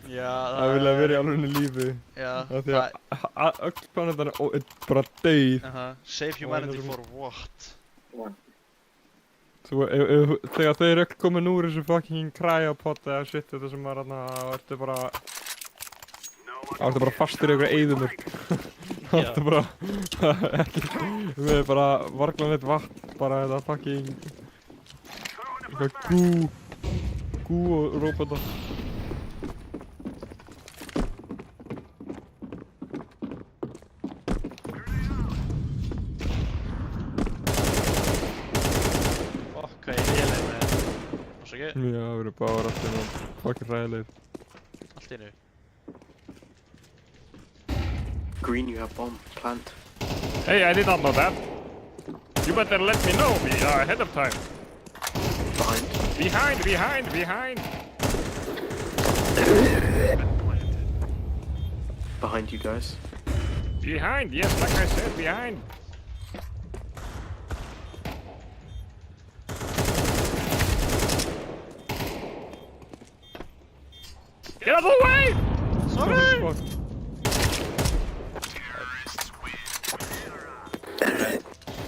Já, Það vilja vera í alvegni lífi. Já, Af því að öll planetan er bara dauð. Save humanity for what? Þegar þeir öll komin úr þessu fucking cryopod eða shit þetta sem var þarna, ertu bara fastur í einhverja eyðimörk. Ertu bara, við bara varglan eitt vatn, bara þetta fucking, eitthvað gú og róbota. Hvað ég léleg með þetta? Ásaki? Já, við erum bara alltaf fucking hræðilegir. Allt í einu. Green, you have bomb. Plant. Hey, I did not know that. You better let me know ahead of time. Behind. Behind! Behind you guys. Behind, yes, like I said, behind. Get out of the way! Sorry!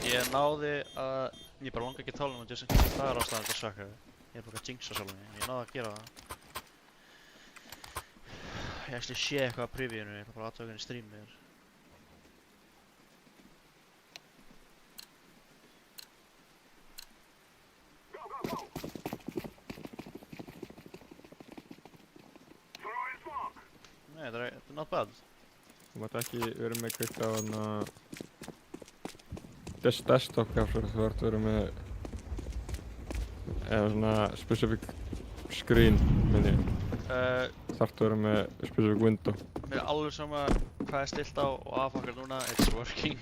Ég náði að... Ég bara langa ekki að tala um Jason Kidd, það er ástæðan þetta svaka. Ég er bara að jinxa sjálf mig, ég náði að gera það. Ég actually sé eitthvað af previewinu, ég ætla bara aðtöka henni streamið þér. Nei, þetta er not bad. Þú mátt ekki vera með kveikt á hana... desktop capture, þú ert verið með... eða svona specific screen, minni. Þarftu verið með specific window. Mér er alveg sama hvað er stilt á og aðfangar núna, it's working.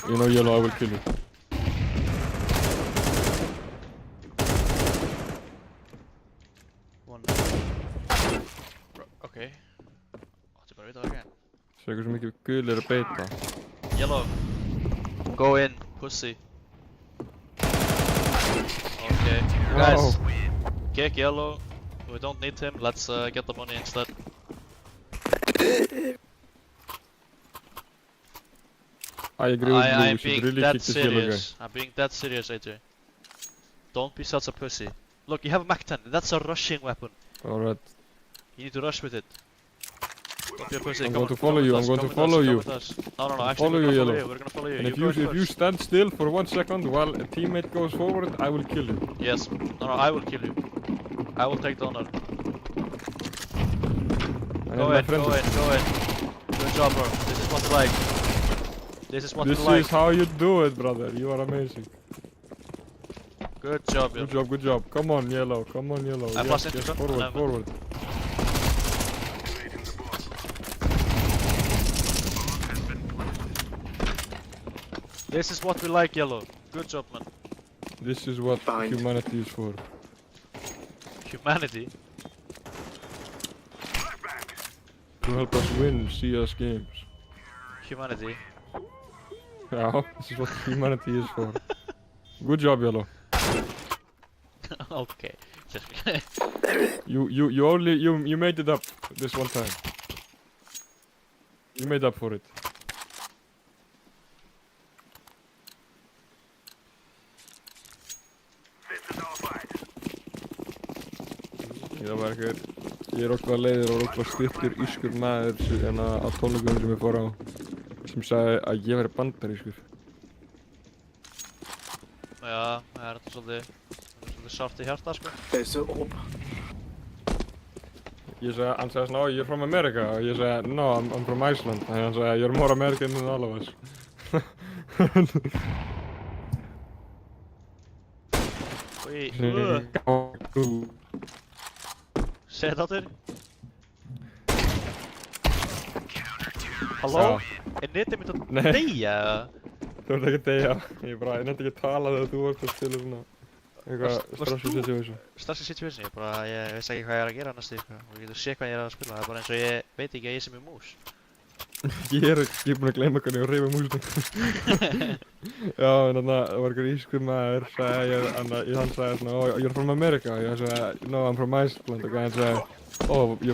You know yellow, I will kill you. One. Okay. Áttu bara að vita það ekki. Svo eitthvað svo mikið gul er að beita. Yellow. Go in, pussy. Okay. Guys, kick yellow. We don't need him, let's get the money instead. I agree with you, we I'm should being really dead kick this yellow guy. serious. I'm being dead serious, AJ. Don't be such a pussy. Look, you have a Mac-10. That's a rushing weapon. Alright. You need to rush with it. Don't be a pussy. I'm Come going on, to follow come you, with I'm us, going to come with follow us, you. come with us. No, actually, Follow we're you, gonna yellow. We're gonna follow you. And You if go you first. stand still for 1 second while a teammate goes forward, I will kill you. Yes. No, I will kill you. I will take the honor. Go in. Good job, bro. This is what we like. This is what we like. This is how you do it, brother. You are amazing. Good job, yellow. Good job. Come on, yellow. I pass into front. Forward. This is what we like, yellow. Good job, man. This is what Bind. humanity is for. Humanity. To help us win CS games. Humanity. Yeah, this is what humanity is for. Good job, yellow. Okay. You made it up this one time. You made up for it. Ég er okkur leiður og okkur stuttur ískur maður en á tónleikum sem ég fór á sem sagði að ég væri bandarískur. Já, það er þetta svolítið sárt í hjarta, sko. There's an orb. Hann sagði svona, you're from America og ég sagði, no, I'm from Iceland. Þannig hann sagði, you're more American than all of us. Segð þetta áttur. Halló? Er netið mitt að deyja? Þú ert ekki að deyja. Ég nefndi ekki að tala þegar þú ert að spila svona eitthvað stressful situation. Stressful situation? Ég veist ekki hvað ég er að gera næstu. Og ég getur sé hvað ég er að spila. Það er bara eins og ég veit ekki að ég sé með mús. Ég er búinn að gleyma hvernig ég var að reyfa músinu. Já, en þannig að það var einhver ískur maður, hann sagði svona, oh, you're from America. Ég sagði, no, I'm from Iceland. Og hann sagði, oh, you're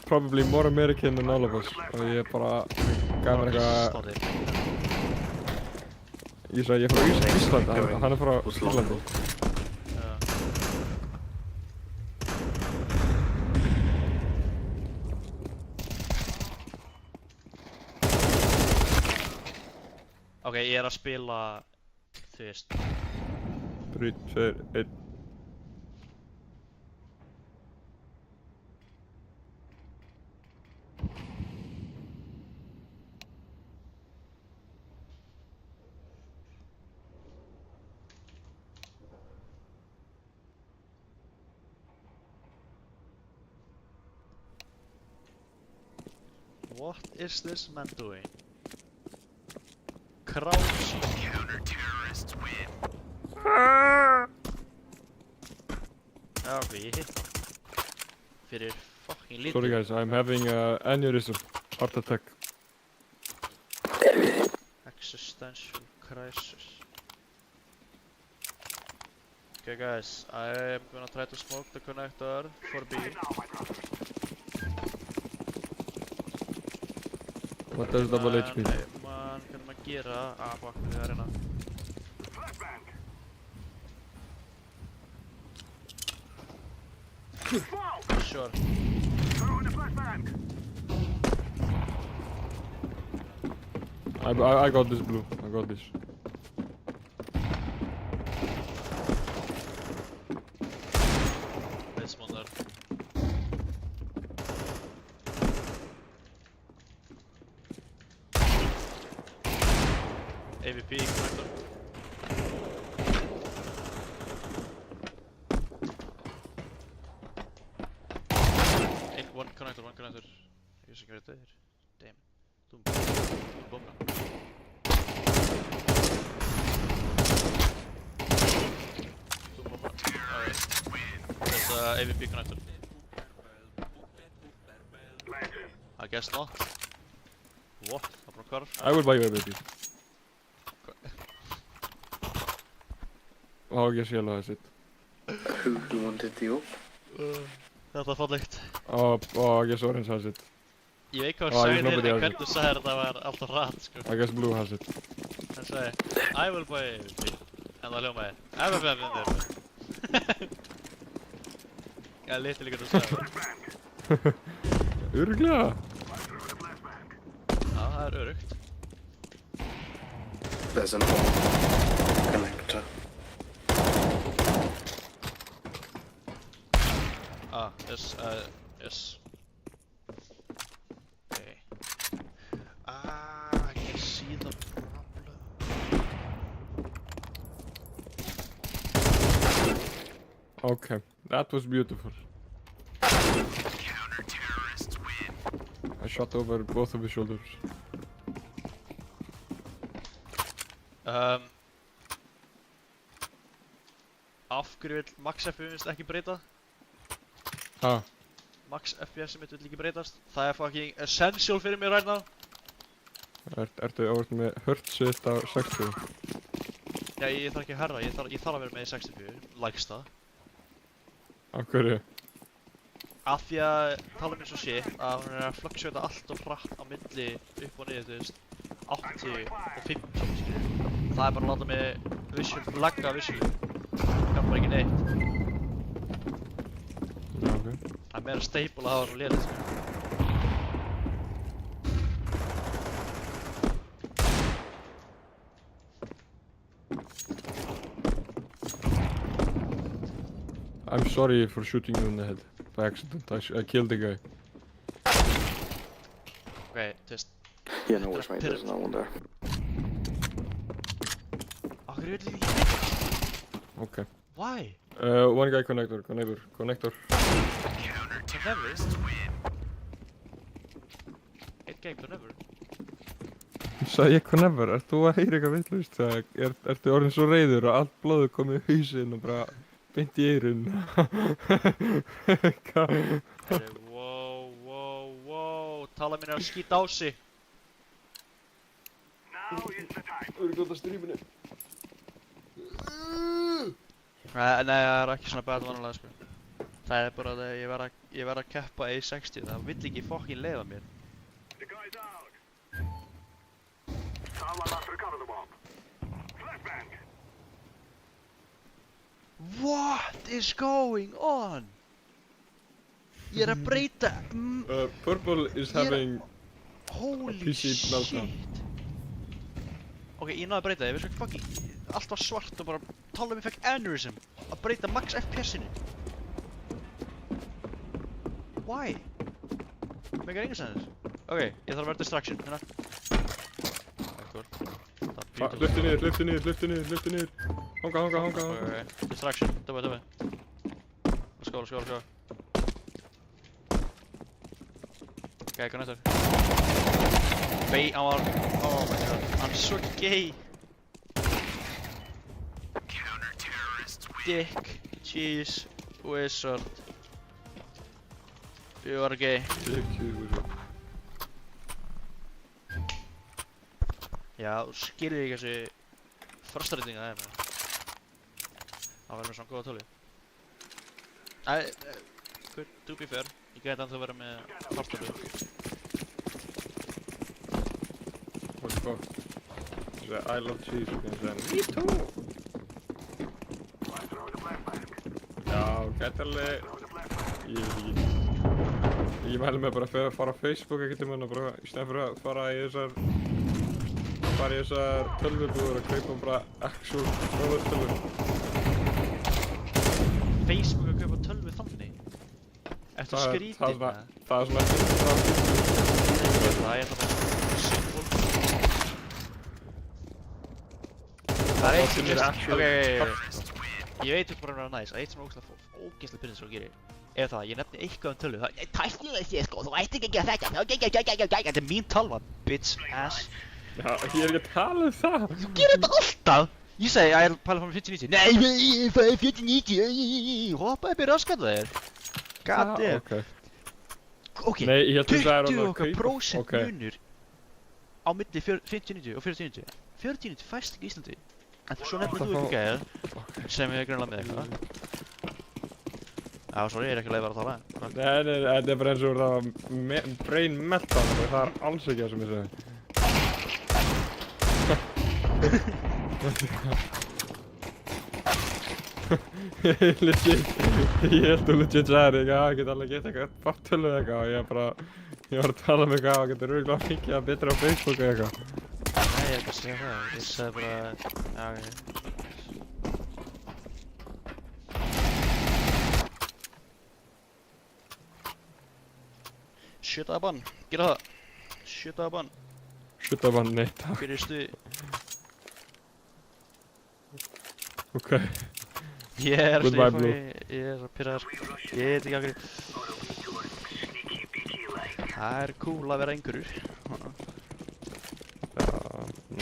probably more American than all of us. Og ég bara gaf mér eitthvað, ég sagði, ég er frá Íslandi, hann er frá Íslandi. Ok, ég er að spila, þú veist. 3, 2, 1. What is this man doing? Crouching. Counter-terrorists win. Já, ok, ég hitt hann. Fyrir fucking lítið. Sorry guys, I'm having aneurysm, heart attack. Existential crisis. Okay guys, I am gonna try to smoke the connector for B. What does double HP? Man, hvernig maður gera? Fuck, við erum að reyna. Sure. I got this blue, I got this. This one there. AVP connector. One connector. Ég sé ekki verið döðir. Damn. Þú bomba. Alright. There's AVP connector. I guess not. What? Það er bara hvarf. I will buy you a baby. Oh, I guess yellow has it. Who wanted the op? Þetta er fallegt. Oh, I guess orange has it. Ég veit hvað Oh, sagði nobody þér, en has hvernig þú sagðir þetta var alltaf rætt, sko. I guess blue has it. Hann sagði, I will buy AVP. En það hljómaði, I will buy AVP. Já, lítið líka þú sagði. Örglega! Já, það er örugt. There's an op connector. Yes. Okay. I can see the problem. Okay, that was beautiful. Counter-terrorists win. I shot over both of his shoulders. Af hverju vill Max FPS ekki breyta? Ah, Max FPS mitt vill ekki breytast. Það er fucking essential fyrir mér right now. ertu áherslu með hertzið á 60? Já, ég þarf ekki að herra, ég þarf að vera með í 64, lægsta. Af hverju? Af því að tala mér svo shit að hún er að fluctuata allt og hratt á milli upp og niður, þú veist, 80 og 50, skilur. Það er bara að láta mig lagga visually. Það er bara ekki neitt. Já, ok. Það er meira stable að hafa hún lélegt, sko. I'm sorry for shooting you in the head by accident. I killed the guy. Ok, þú veist, Yeah, no worries, mate. There's no one there. af hverju vill ég ekki? Okay. Why? One guy connector. Counter-terrorists win. Eitt game to never. Sagði ég never, ert þú að heyra eitthvað vitlaust? Ertu orðin svo reiður og allt blóðu komið í hausinn og bara beint í eyrun? Wow, Tala mín er að skýta á sig. Örgóta stríminu. Nei, það er ekki svona bad vanalega, sko. Það er bara að ég verð að keppa í 60, það vill ekki fokkin leiða mér. What is going on? Ég er að breyta... Purple is having Holy PC meltdown. shit. Ok, ég náði að breyta það, ég veist ekki fucking... Allt var svart og bara... Tala mig fekk aneurysm. Að breyta max FPS-inu. Why? Megar enga sennir. Ok, ég þarf að vera distraction, hérna. Lyftu niður. Hanga. Ok, distraction, döfum. Let's go. Ok, connector. Hann var... Oh my god, hann er svo gay. Dick, cheese, wizard. You are gay. Já, þú skilur ekki þessi frustrating að það er með. Það verður með svona góða tölu. To be fair, ég gæti ennþá verið með fartölu. What the fuck? I love cheese, me too! Já, gæti alveg... Ég mæli mig bara að fara á Facebook ekkert um hann og bara í stæðan fyrir að fara í þessar tölvubúður og kaupa bara actual tölvur. Facebook að kaupa tölvu þannig? Ertu skrítið með það? Það er svona ekki Það er það simple. Það er eitt sem just... Ok. Ég veit þú bara að vera næs, að eitt sem er ógeðslega pyrrandi svo að gera er það að ég nefni eitthvað um tölvu, það er tæknilega séð sko, þú ætti ekki að gera þetta, þetta er mín tölva, bitch ass. Já, ég er ekki að tala um það. Þú gerir þetta alltaf! Ég segi að ég er að pæla frá mig 4090, nei, 4090, hoppa upp í raskat það er. God damn. Ok, Nei, ég held að það er að kaupa. 20% munur á milli 5090 og 4090. 4090 fæst ekki í Íslandi, en svo nefnir þú ekki gæðir sem ég er greinlega með eitthvað. Já, sorry, ég er ekki að leiða að tala. Nei, þetta er bara eins og það brain meltdown, það er alls ekki það sem ég segi. Ég held þú legit sagði ekki að ég get alveg gett eitthvað fartölu eða eitthvað og ég var að tala um eitthvað og getur örugglega fengið það betra á Facebook eða eitthvað. Nei, ég er ekki að segja það, ég segi bara, já, ok. Shut up on, gera það. Shut up on. Shut up on, nei takk. Hver er stuði? Ok. Ég er Goodbye, Blue. Ég er svo pirraður. Ég veit ekki okkur. Það er cool að vera einhverjur. Já,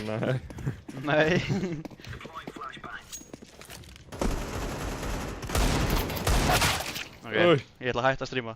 nei. Nei. Ok, ég ætla að hætta að stríma.